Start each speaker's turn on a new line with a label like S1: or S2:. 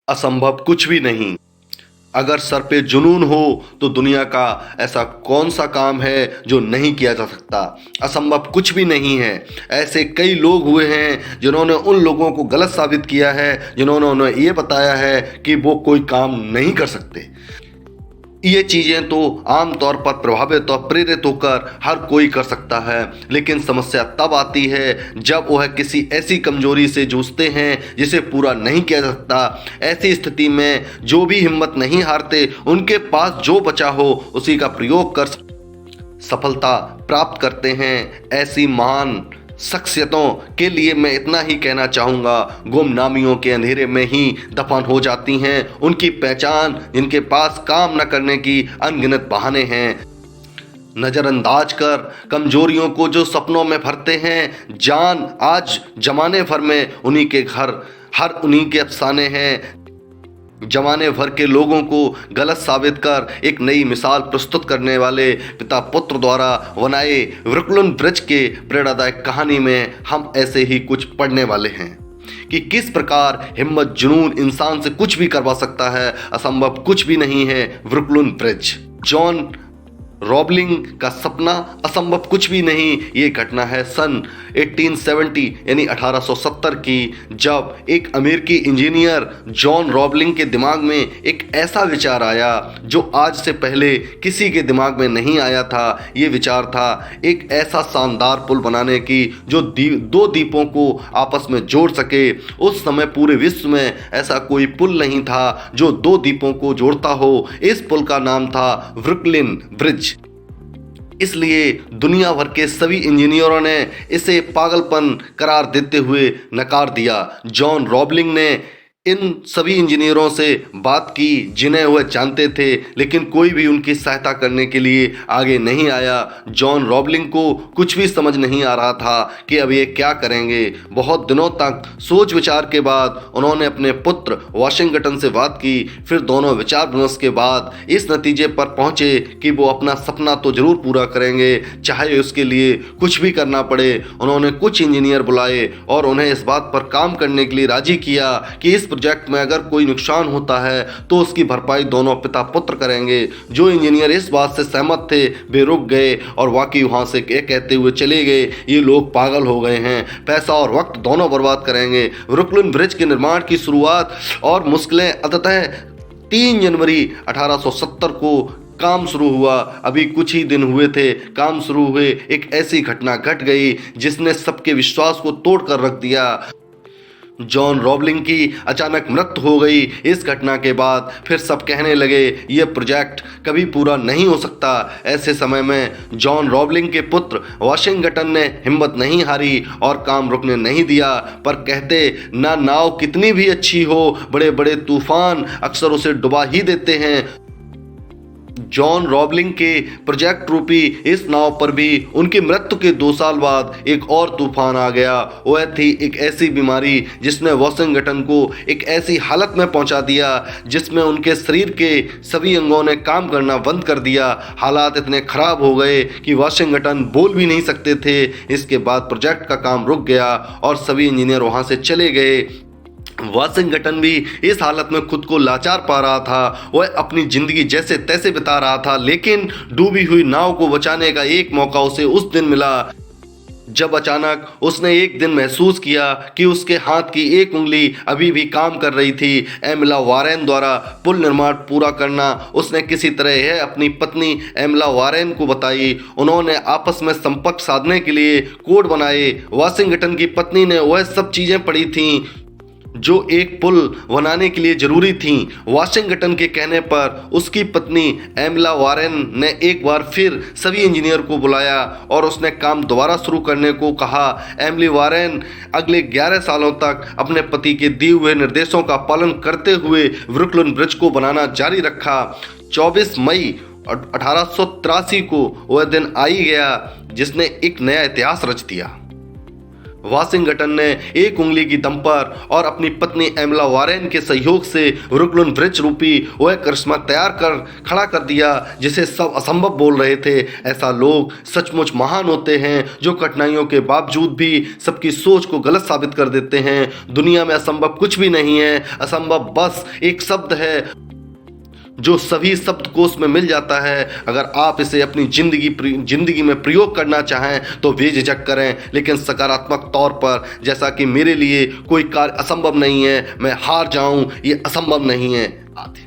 S1: असंभव कुछ भी नहीं। अगर सर पे जुनून हो तो दुनिया का ऐसा कौन सा काम है जो नहीं किया जा सकता। असंभव कुछ भी नहीं है। ऐसे कई लोग हुए हैं जिन्होंने उन लोगों को गलत साबित किया है, जिन्होंने उन्हें ये बताया है कि वो कोई काम नहीं कर सकते। ये चीज़ें तो आमतौर पर प्रभावित और प्रेरित होकर हर कोई कर सकता है, लेकिन समस्या तब आती है जब वह किसी ऐसी कमजोरी से जूझते हैं जिसे पूरा नहीं किया जा सकता। ऐसी स्थिति में जो भी हिम्मत नहीं हारते, उनके पास जो बचा हो उसी का प्रयोग कर सफलता प्राप्त करते हैं। ऐसी महान शख्सियतों के लिए मैं इतना ही कहना चाहूँगा, गुमनामियों के अंधेरे में ही दफन हो जाती हैं उनकी पहचान जिनके पास काम न करने की अनगिनत बहाने हैं। नज़रअंदाज कर कमजोरियों को जो सपनों में भरते हैं, जान आज जमाने भर में उन्हीं के घर हर उन्हीं के अफसाने हैं। जमाने भर के लोगों को गलत साबित कर एक नई मिसाल प्रस्तुत करने वाले पिता पुत्र द्वारा बनाए ब्रुकलिन ब्रिज के प्रेरणादायक कहानी में हम ऐसे ही कुछ पढ़ने वाले हैं कि किस प्रकार हिम्मत जुनून इंसान से कुछ भी करवा सकता है। असंभव कुछ भी नहीं है। ब्रुकलिन ब्रिज, जॉन रॉबलिंग का सपना, असंभव कुछ भी नहीं। ये घटना है सन 1870 यानी 1870 की, जब एक अमेरिकी इंजीनियर जॉन रॉबलिंग के दिमाग में एक ऐसा विचार आया जो आज से पहले किसी के दिमाग में नहीं आया था। ये विचार था एक ऐसा शानदार पुल बनाने की जो दो द्वीपों को आपस में जोड़ सके। उस समय पूरे विश्व में ऐसा कोई पुल नहीं था जो दो द्वीपों को जोड़ता हो। इस पुल का नाम था ब्रुकलिन ब्रिज। इसलिए दुनिया भर के सभी इंजीनियरों ने इसे पागलपन करार देते हुए नकार दिया। जॉन रॉबलिंग ने इन सभी इंजीनियरों से बात की जिन्हें वह जानते थे, लेकिन कोई भी उनकी सहायता करने के लिए आगे नहीं आया। जॉन रॉबलिंग को कुछ भी समझ नहीं आ रहा था कि अब ये क्या करेंगे। बहुत दिनों तक सोच विचार के बाद उन्होंने अपने पुत्र वाशिंगटन से बात की। फिर दोनों विचार विमर्श के बाद इस नतीजे पर पहुंचे कि वो अपना सपना तो जरूर पूरा करेंगे, चाहे उसके लिए कुछ भी करना पड़े। उन्होंने कुछ इंजीनियर बुलाए और उन्हें इस बात पर काम करने के लिए राजी किया कि इस प्रोजेक्ट में अगर कोई नुकसान होता है तो उसकी भरपाई दोनों पिता पुत्र करेंगे। जो इंजीनियर इस बात से सहमत थे वे रुक गए और वाकई वहां से कहते हुए चले गए, ये लोग पागल हो गए हैं, पैसा और वक्त दोनों बर्बाद करेंगे। ब्रुकलिन ब्रिज के निर्माण की शुरुआत और मुश्किलें अंततः 3 जनवरी 1870 को काम शुरू हुआ। अभी कुछ ही दिन हुए थे काम शुरू हुए, एक ऐसी घटना घट गई जिसने सबके विश्वास को तोड़कर रख दिया। जॉन रॉबलिंग की अचानक मृत्यु हो गई। इस घटना के बाद फिर सब कहने लगे यह प्रोजेक्ट कभी पूरा नहीं हो सकता। ऐसे समय में जॉन रॉबलिंग के पुत्र वाशिंगटन ने हिम्मत नहीं हारी और काम रुकने नहीं दिया, पर कहते ना नाव कितनी भी अच्छी हो, बड़े बड़े तूफान अक्सर उसे डुबा ही देते हैं। जॉन रॉबलिंग के प्रोजेक्ट रूपी इस नाव पर भी उनकी मृत्यु के 2 साल बाद एक और तूफान आ गया। वह थी एक ऐसी बीमारी जिसने वाशिंगटन को एक ऐसी हालत में पहुंचा दिया जिसमें उनके शरीर के सभी अंगों ने काम करना बंद कर दिया। हालात इतने खराब हो गए कि वाशिंगटन बोल भी नहीं सकते थे। इसके बाद प्रोजेक्ट का काम रुक गया और सभी इंजीनियर वहां से चले गए। वाशिंगटन भी इस हालत में खुद को लाचार पा रहा था। वह अपनी जिंदगी जैसे तैसे बिता रहा था, लेकिन डूबी हुई नाव को बचाने का एक मौका उसे उस दिन मिला जब अचानक उसने एक दिन महसूस किया कि उसके हाथ की एक उंगली अभी भी काम कर रही थी। एमिला वारेन द्वारा पुल निर्माण पूरा करना उसने किसी तरह यह अपनी पत्नी एमिला वारेन को बताई। उन्होंने आपस में संपर्क साधने के लिए कोड बनाए। वाशिंगटन की पत्नी ने वह सब चीज़ें पढ़ी थीं जो एक पुल बनाने के लिए जरूरी थीं। वाशिंगटन के कहने पर उसकी पत्नी एमिला वारेन ने एक बार फिर सभी इंजीनियर को बुलाया और उसने काम दोबारा शुरू करने को कहा। एमिली वारेन अगले 11 सालों तक अपने पति के दिए हुए निर्देशों का पालन करते हुए ब्रुकलिन ब्रिज को बनाना जारी रखा। 24 मई 1883 को वह दिन आ ही गया जिसने एक नया इतिहास रच दिया। वाशिंगटन ने एक उंगली की दम पर और अपनी पत्नी एमला वारेन के सहयोग से ब्रुकलिन ब्रिज रूपी वह करिश्मा तैयार कर खड़ा कर दिया जिसे सब असंभव बोल रहे थे। ऐसा लोग सचमुच महान होते हैं जो कठिनाइयों के बावजूद भी सबकी सोच को गलत साबित कर देते हैं। दुनिया में असंभव कुछ भी नहीं है। असंभव बस एक शब्द है जो सभी शब्दकोश में मिल जाता है। अगर आप इसे अपनी जिंदगी में प्रयोग करना चाहें तो बेझिझक करें, लेकिन सकारात्मक तौर पर। जैसा कि मेरे लिए कोई कार्य असंभव नहीं है, मैं हार जाऊं ये असंभव नहीं है आदि।